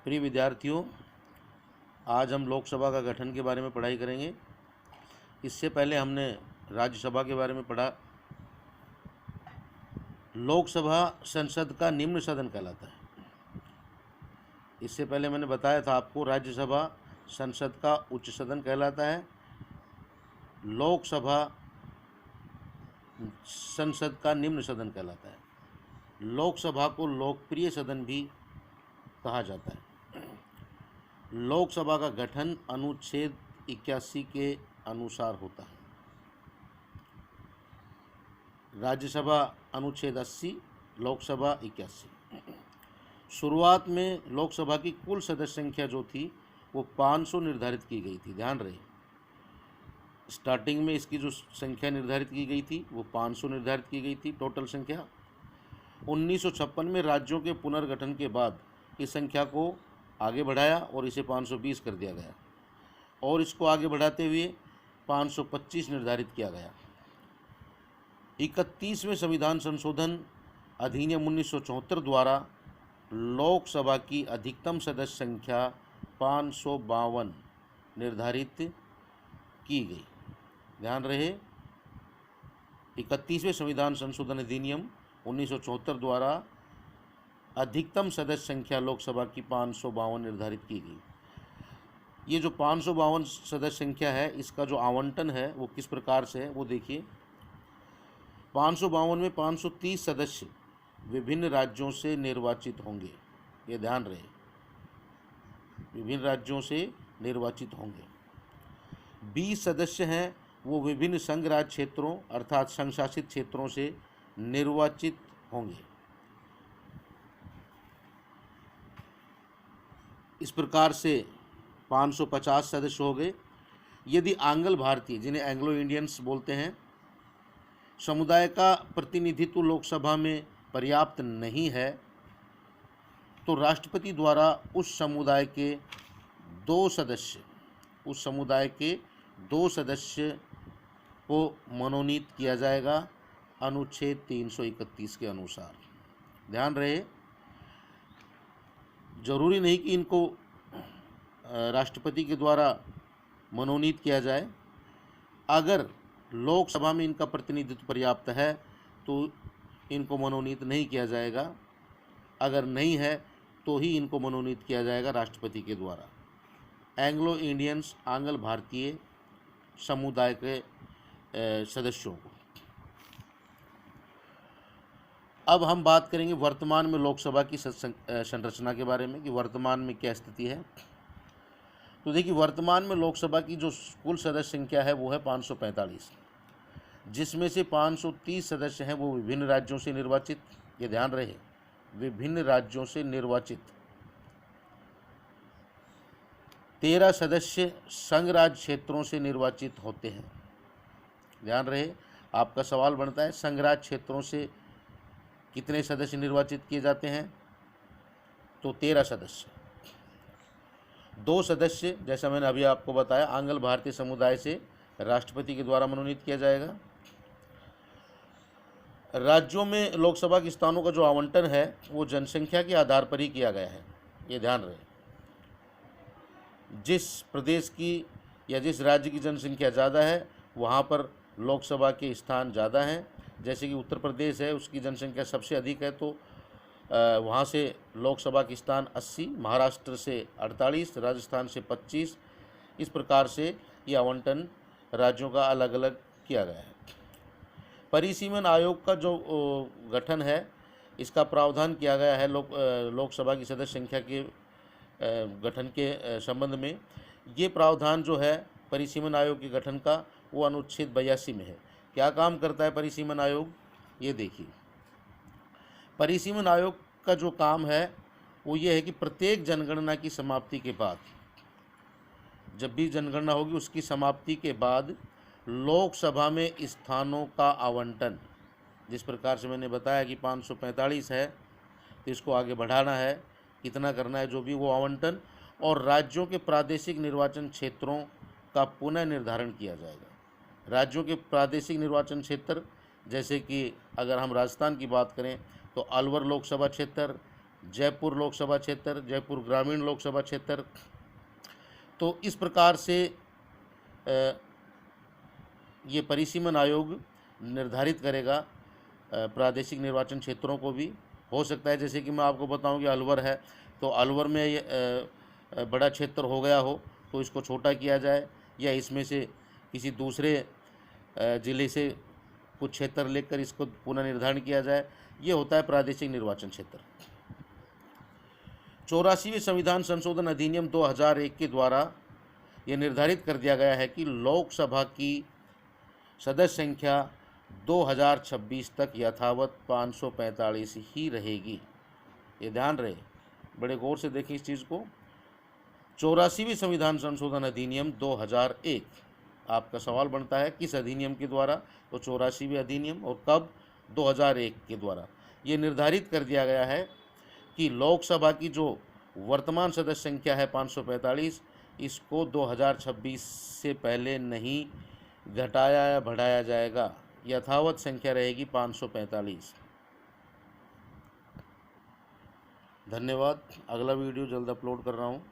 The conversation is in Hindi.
प्रिय विद्यार्थियों, आज हम लोकसभा का गठन के बारे में पढ़ाई करेंगे। इससे पहले हमने राज्यसभा के बारे में पढ़ा। लोकसभा संसद का निम्न सदन कहलाता है। इससे पहले मैंने बताया था आपको, राज्यसभा संसद का उच्च सदन कहलाता है। लोकसभा संसद का निम्न सदन कहलाता है। लोकसभा को लोकप्रिय सदन भी कहा जाता है। लोकसभा का गठन अनुच्छेद 81 के अनुसार होता है। राज्यसभा अनुच्छेद 80, लोकसभा 81। शुरुआत में लोकसभा की कुल सदस्य संख्या जो थी वो 500 निर्धारित की गई थी। ध्यान रहे, स्टार्टिंग में इसकी जो संख्या निर्धारित की गई थी वो 500 निर्धारित की गई थी टोटल संख्या। 1956 में राज्यों के पुनर्गठन के बाद इस संख्या को आगे बढ़ाया और इसे 520 कर दिया गया और इसको आगे बढ़ाते हुए 525 निर्धारित किया गया। 31वें संविधान संशोधन अधिनियम 1974 द्वारा लोकसभा की अधिकतम सदस्य संख्या 552 निर्धारित की गई। ध्यान रहे, 31वें संविधान संशोधन अधिनियम 1974 द्वारा अधिकतम सदस्य संख्या लोकसभा की 552 निर्धारित की गई। ये जो 552 सदस्य संख्या है, इसका जो आवंटन है वो किस प्रकार से है वो देखिए। 552 में 530 सदस्य विभिन्न राज्यों से निर्वाचित होंगे। ये ध्यान रहे, विभिन्न राज्यों से निर्वाचित होंगे। 20 सदस्य हैं वो विभिन्न संघ राज्य क्षेत्रों अर्थात संघ शासित क्षेत्रों से निर्वाचित होंगे। इस प्रकार से 550 सदस्य हो गए। यदि आंग्ल भारतीय, जिन्हें एंग्लो इंडियंस बोलते हैं, समुदाय का प्रतिनिधित्व लोकसभा में पर्याप्त नहीं है तो राष्ट्रपति द्वारा उस समुदाय के दो सदस्य को मनोनीत किया जाएगा अनुच्छेद 331 के अनुसार। ध्यान रहे, जरूरी नहीं कि इनको राष्ट्रपति के द्वारा मनोनीत किया जाए। अगर लोकसभा में इनका प्रतिनिधित्व पर्याप्त है तो इनको मनोनीत नहीं किया जाएगा, अगर नहीं है तो ही इनको मनोनीत किया जाएगा राष्ट्रपति के द्वारा। एंग्लो इंडियंस, आंग्ल भारतीय समुदाय के सदस्यों को। अब हम बात करेंगे वर्तमान में लोकसभा की संरचना के बारे में कि वर्तमान में क्या स्थिति है। तो देखिए, वर्तमान में लोकसभा की जो कुल सदस्य संख्या है वो है 545, जिसमें से 530 सदस्य हैं वो विभिन्न राज्यों से निर्वाचित। ये ध्यान रहे, विभिन्न राज्यों से निर्वाचित। 13 सदस्य संघ राज्य क्षेत्रों से निर्वाचित होते हैं। ध्यान रहे, आपका सवाल बनता है संघ राज्य क्षेत्रों से कितने सदस्य निर्वाचित किए जाते हैं? तो 13 सदस्य। 2 सदस्य, जैसा मैंने अभी आपको बताया, आंग्ल भारतीय समुदाय से राष्ट्रपति के द्वारा मनोनीत किया जाएगा। राज्यों में लोकसभा के स्थानों का जो आवंटन है वो जनसंख्या के आधार पर ही किया गया है। ये ध्यान रहे, जिस प्रदेश की या जिस राज्य की जनसंख्या ज़्यादा है वहाँ पर लोकसभा के स्थान ज़्यादा हैं। जैसे कि उत्तर प्रदेश है, उसकी जनसंख्या सबसे अधिक है तो वहाँ से लोकसभा के स्थान 80, महाराष्ट्र से 48, राजस्थान से 25। इस प्रकार से ये आवंटन राज्यों का अलग अलग किया गया है। परिसीमन आयोग का जो गठन है, इसका प्रावधान किया गया है लोकसभा की सदस्य संख्या के गठन के संबंध में। ये प्रावधान जो है परिसीमन आयोग के गठन का, वो अनुच्छेद 82 में है। क्या काम करता है परिसीमन आयोग, ये देखिए। परिसीमन आयोग का जो काम है वो ये है कि प्रत्येक जनगणना की समाप्ति के बाद, जब भी जनगणना होगी उसकी समाप्ति के बाद लोकसभा में स्थानों का आवंटन, जिस प्रकार से मैंने बताया कि 545 है तो इसको आगे बढ़ाना है, कितना करना है जो भी वो आवंटन, और राज्यों के प्रादेशिक निर्वाचन क्षेत्रों का पुनः निर्धारण किया जाएगा। राज्यों के प्रादेशिक निर्वाचन क्षेत्र, जैसे कि अगर हम राजस्थान की बात करें तो अलवर लोकसभा क्षेत्र, जयपुर लोकसभा क्षेत्र, जयपुर ग्रामीण लोकसभा क्षेत्र। तो इस प्रकार से ये परिसीमन आयोग निर्धारित करेगा प्रादेशिक निर्वाचन क्षेत्रों को भी। हो सकता है जैसे कि मैं आपको बताऊं कि अलवर है, तो अलवर में ये बड़ा क्षेत्र हो गया हो तो इसको छोटा किया जाए, या इसमें से किसी दूसरे ज़िले से कुछ क्षेत्र लेकर इसको पुनः निर्धारण किया जाए। ये होता है प्रादेशिक निर्वाचन क्षेत्र। 84वें संविधान संशोधन अधिनियम 2001 के द्वारा ये निर्धारित कर दिया गया है कि लोकसभा की सदस्य संख्या 2026 तक यथावत 545 ही रहेगी। ये ध्यान रहे, बड़े गौर से देखें इस चीज़ को। 84वें संविधान संशोधन अधिनियम 2001, आपका सवाल बनता है किस अधिनियम के द्वारा? तो 84वें अधिनियम, और कब? 2001 के द्वारा। ये निर्धारित कर दिया गया है कि लोकसभा की जो वर्तमान सदस्य संख्या है 545, इसको 2026 से पहले नहीं घटाया या बढ़ाया जाएगा, यथावत संख्या रहेगी 545। धन्यवाद। अगला वीडियो जल्द अपलोड कर रहा हूँ।